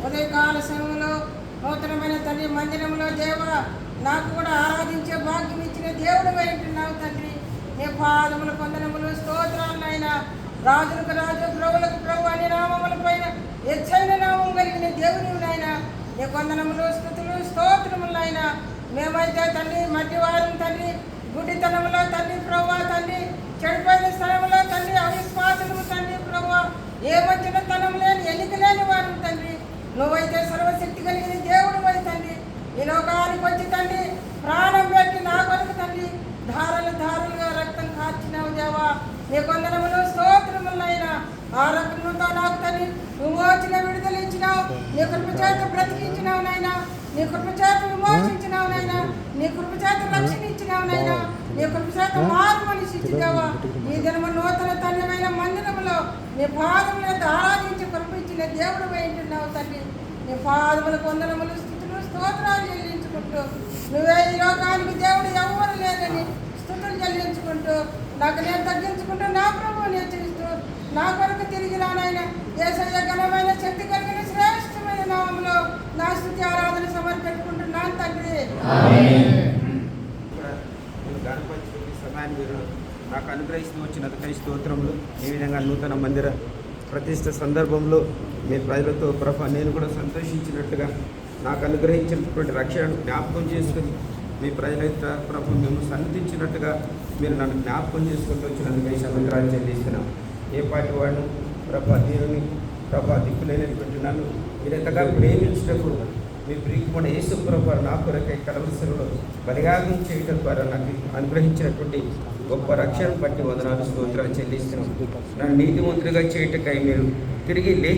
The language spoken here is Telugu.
ఉదయకాల సమయంలో నూతనమైన తండ్రి మందిరంలో దేవ నాకు కూడా ఆరాధించే భాగ్యం ఇచ్చిన దేవుడు వేయింటున్నావు తండ్రి. నీ పాదములు కొందనములు స్తోత్రాలైనా రాజులకు రాజు ప్రభువులకు ప్రభు అనే నామముల పైన ఎచ్చైన నామం కలిగిన దేవుని నాయన నీ కొందనములు స్తుతులు స్తోత్రములైనా. మేమైతే తండ్రి మధ్య వారం తండ్రి గుడ్డితనంలో తండ్రి ప్రభు తండ్రి చెడిపోయిన స్థలంలో తండ్రి అవిశ్వాసము తండ్రి ప్రభు ఏ వచ్చిన తనం లేని ఎన్నిక లేని వారు తండ్రి. నువ్వైతే సర్వశక్తి కలిగిన దేవుడు అయి తండ్రి ఈ లోకానికి వచ్చి తండ్రి ప్రాణం పెట్టి నా కొరకు తండ్రి ధారలు ధారలుగా రక్తం కార్చినావు దేవా. నీ కొందనములు స్తోత్రములైనా ఆ రక్తంతో నాకు తండ్రి విమోచన విడుదల ఇచ్చినావు. నీ కృప చేత బ్రతికించినావు నాయనా. నీ కృప చేత విమోచించినావు నాయనా. నీ కృప చేత రక్షణ ఇచ్చినావు నాయనా. నీ కృప చేత మార్పు మనిషి ఇచ్చినావా. ఈ దినము నూతన తన్యమైన మందిరములో నీ పాదములతో ఆరాధించి కృప ఇచ్చిన దేవుడు వేయింటున్నావు తండ్రి. నీ పాదముల కొందనములు స్థుతులు స్తోత్రాలు చెల్లించుకుంటూ నువ్వే ఈ లోకానికి దేవుడు ఎవరు లేదని స్తుతులు చెల్లించుకుంటూ నాకు నేను తగ్గించుకుంటూ నా ప్రభువు నేర్చిస్తూ నా కొరకు తిరిగి రానైనా యేసయ్య ఘనమైన శక్తి కలిగిన శ్రేష్టమైన నామంలో నా స్తుతి ఆరాధన సమర్పించుకుంటున్నాను తండ్రి. సమయాన్ని మీరు నాకు అనుగ్రహిస్తూ వచ్చినందుకై స్తోత్రములు. ఈ విధంగా నూతన మందిర ప్రతిష్ట సందర్భంలో మీ ప్రజలతో ప్రభు నేను కూడా సంతోషించినట్టుగా నాకు అనుగ్రహించినటువంటి రక్షణను జ్ఞాపకం చేసుకుని మీ ప్రజలైతే ప్రభు మేము సన్నతించినట్టుగా మీరు నన్ను జ్ఞాపకం చేసుకుంటూ వచ్చినందుకై సముద్రాన్ని చెల్లిస్తున్నాం. ఏ పాటి వాడిని ప్రభా దేవుని ప్రభా దిక్కులేనటువంటి నన్ను మీరు ఎంతగా ప్రేమించినప్పుడు మీ ప్రియకుమారుడు యేసు ప్రభు నా కొరకై కలవరిలో బలియాగం చేయడం ద్వారా నాకు అనుగ్రహించినటువంటి గొప్ప రక్షణ బట్టి వందనాలు స్తోత్రాలు చెల్లిస్తున్నాం. నన్ను నీతిమంతుడిగా చేయటకై మీరు తిరిగి